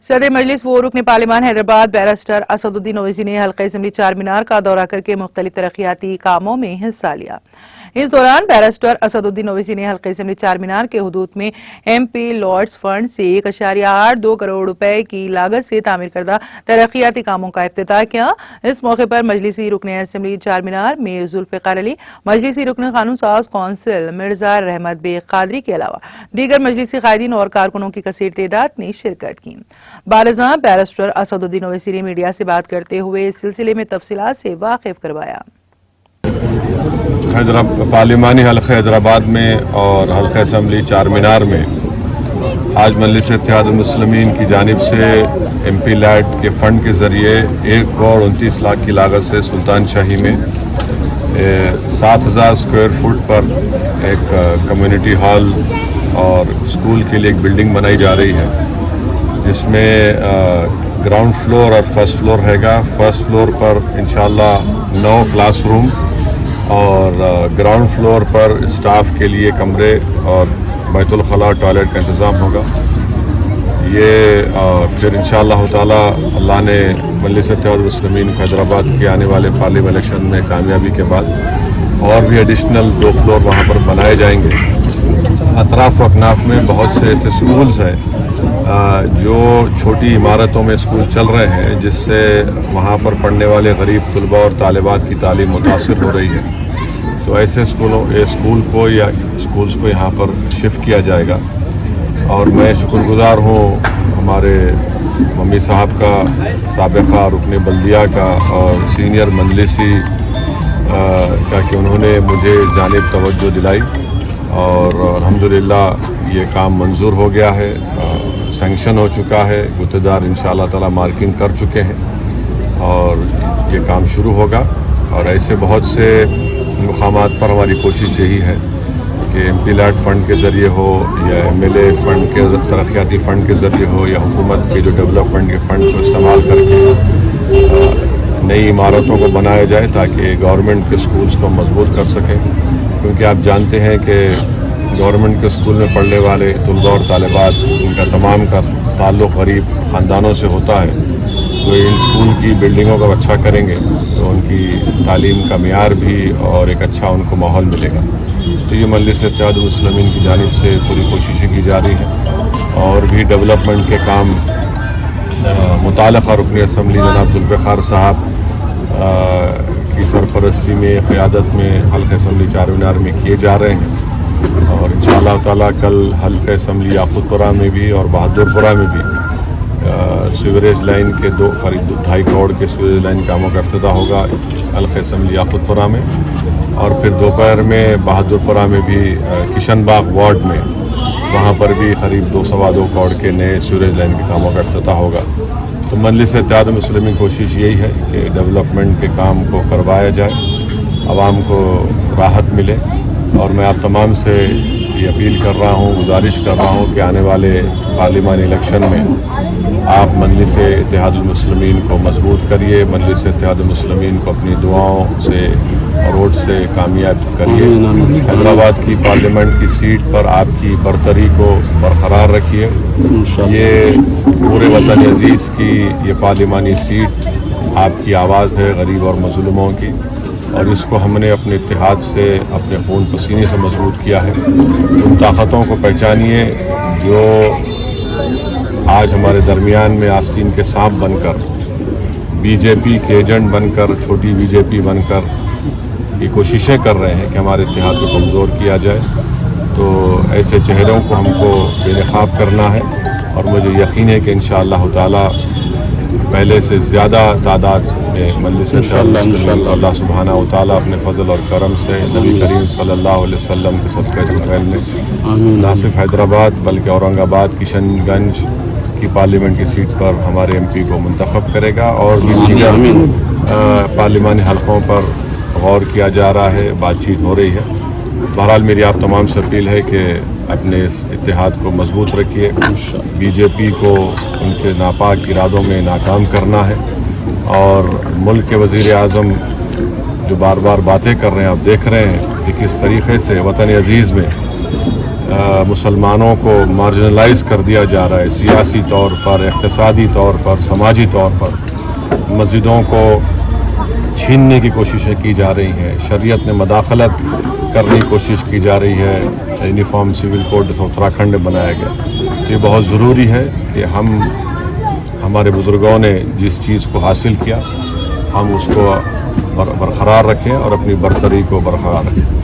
صدر مجلس و رکن پارلیمان حیدرآباد بیرسٹر اسدالدین اویسی نے حلقہ اسمبلی چار مینار کا دورہ کر کے مختلف ترقیاتی کاموں میں حصہ لیا۔ اس دوران بیرسٹر اسدالدین اویسی نے حلقہ اسمبلی چار مینار کے حدود میں ایم پی لارڈز فنڈ سے 1.82 کروڑ روپے کی لاگت سے تعمیر کردہ ترقیاتی کاموں کا افتتاح کیا۔ اس موقع پر مجلسی رکن اسمبلی چار مینار میر ذوالفقار علی، مجلسی رکن قانون ساز کونسل مرزا رحمت بیگ قادری کے علاوہ دیگر مجلسی قائدین اور کارکنوں کی کثیر تعداد نے شرکت کی۔ بالذات بیرسٹر اسدالدین اویسی نے میڈیا سے بات کرتے ہوئے اس سلسلے میں تفصیلات سے واقف کروایا۔ پارلیمانی حلقہ حیدرآباد میں اور حلقہ اسمبلی چار مینار میں آج مجلس اتحاد المسلمین کی جانب سے ایم پی لیٹ کے فنڈ کے ذریعے 1 کروڑ 29 لاکھ کی لاگت سے سلطان شاہی میں 7000 اسکوائر فٹ پر ایک کمیونٹی ہال اور اسکول کے لیے ایک بلڈنگ بنائی جا رہی ہے، جس میں گراؤنڈ فلور اور فرسٹ فلور رہے گا۔ فرسٹ فلور پر انشاءاللہ 9 کلاس روم اور گراؤنڈ فلور پر اسٹاف کے لیے کمرے اور بیت الخلاء ٹوائلٹ کا انتظام ہوگا۔ یہ پھر انشاءاللہ تعالی اللہ نے مجلس اتحاد المسلمین کو حیدرآباد کے آنے والے پارلیمنٹ الیکشن میں کامیابی کے بعد اور بھی ایڈیشنل 2 فلور وہاں پر بنائے جائیں گے۔ اطراف و اکناف میں بہت سے ایسے اسکولز ہیں جو چھوٹی عمارتوں میں اسکول چل رہے ہیں، جس سے وہاں پر پڑھنے والے غریب طلباء اور طالبات کی تعلیم متاثر ہو رہی ہے۔ تو ایسے اسکول کو یا اسکولز کو یہاں پر شفٹ کیا جائے گا، اور میں شکر گزار ہوں ہمارے ممی صاحب کا، سابقہ رکن بلدیہ کا اور سینئر مجلسی کا کہ انہوں نے مجھے جانب توجہ دلائی اور الحمدللہ یہ کام منظور ہو گیا ہے، سینکشن ہو چکا ہے، گتےدار انشاءاللہ تعالی مارکنگ کر چکے ہیں اور یہ کام شروع ہوگا۔ اور ایسے بہت سے مقامات پر ہماری کوشش یہی ہے کہ ایم پی لیٹ فنڈ کے ذریعے ہو یا ایم ایل اے فنڈ کے ترقیاتی فنڈ کے ذریعے ہو یا حکومت کے جو ڈیولپمنٹ کے فنڈ کو استعمال کر کے نئی عمارتوں کو بنایا جائے تاکہ گورنمنٹ کے اسکولز کو مضبوط کر سکیں، کیونکہ آپ جانتے ہیں کہ گورنمنٹ کے اسکول میں پڑھنے والے طلباء اور طالبات ان کا تمام کا تعلق غریب خاندانوں سے ہوتا ہے۔ تو ان اسکول کی بلڈنگوں کو اچھا کریں گے تو ان کی تعلیم کا معیار بھی اور ایک اچھا ان کو ماحول ملے گا۔ تو یہ مجلس اتحاد المسلمین کی جانب سے پوری کوششیں کی جا رہی ہیں اور بھی ڈیولپمنٹ کے کام متعلقہ رکن اسمبلی جناب ذوالفقار صاحب کی سرپرستی میں قیادت میں حلقہ اسمبلی چار مینار میں کیے جا رہے ہیں، اور انشاءاللہ تعالی کل حلقہ اسمبلی یاقوت پورہ میں بھی اور بہادر پورہ میں بھی سیوریج لائن کے قریب 2.5 کروڑ کے سیوریج لائن کاموں کا افتتاح ہوگا حلقہ اسمبلی یاقوت پورہ میں، اور پھر دوپہر میں بہادر پورہ میں بھی کشن باغ وارڈ میں وہاں پر بھی قریب 2.25 کروڑ کے نئے سیوریج لائن کے کاموں کا افتتاح ہوگا۔ تو مجلس اتحاد المسلمین کوشش یہی ہے کہ ڈیولپمنٹ کے کام کو کروایا جائے، عوام کو راحت ملے، اور میں آپ تمام سے یہ اپیل کر رہا ہوں، گزارش کر رہا ہوں کہ آنے والے پارلیمانی الیکشن میں آپ مجلس اتحاد المسلمین کو مضبوط کریے، مجلس اتحاد المسلمین کو اپنی دعاؤں سے اور ووٹ سے کامیاب کریے۔ حیدرآباد کی پارلیمنٹ کی سیٹ پر آپ کی برتری کو برقرار رکھیے۔ یہ پورے وطن عزیز کی یہ پارلیمانی سیٹ آپ کی آواز ہے غریب اور مظلوموں کی، اور اس کو ہم نے اپنے اتحاد سے اپنے خون پسینے سے مضبوط کیا ہے۔ ان طاقتوں کو پہچانیے جو آج ہمارے درمیان میں آستین کے سانپ بن کر، بی جے پی کے ایجنٹ بن کر، چھوٹی بی جے پی بن کر یہ کوششیں کر رہے ہیں کہ ہمارے اتحاد کو کمزور کیا جائے۔ تو ایسے چہروں کو ہم کو بے نقاب کرنا ہے، اور مجھے یقین ہے کہ انشاءاللہ تعالی پہلے سے زیادہ تعداد میں مجلس اللہ سبحانہ و تعالیٰ اپنے فضل اور کرم سے نبی کریم صلی اللہ علیہ وسلم کے صدقہ جلیل میں نہ صرف حیدرآباد بلکہ اورنگ آباد، کشن گنج کی پارلیمنٹ کی سیٹ پر ہمارے ایم پی کو منتخب کرے گا، اور بھی دیگر پارلیمانی حلقوں پر غور کیا جا رہا ہے، بات چیت ہو رہی ہے۔ بہرحال میری آپ تمام سے اپیل ہے کہ اپنے اس اتحاد کو مضبوط رکھیے، بی جے پی کو ان کے ناپاک ارادوں میں ناکام کرنا ہے، اور ملک کے وزیر اعظم جو بار بار باتیں کر رہے ہیں، آپ دیکھ رہے ہیں کہ کس طریقے سے وطن عزیز میں مسلمانوں کو مارجنلائز کر دیا جا رہا ہے، سیاسی طور پر، اقتصادی طور پر، سماجی طور پر مسجدوں کو چھیننے کی کوششیں کی جا رہی ہیں، شریعت میں مداخلت کرنے کی کوشش کی جا رہی ہے۔ یونیفارم سول کوڈ جس اتراکھنڈ میں بنایا گیا، یہ بہت ضروری ہے کہ ہمارے بزرگوں نے جس چیز کو حاصل کیا ہم اس کو برقرار رکھیں اور اپنی برتری کو برقرار رکھیں۔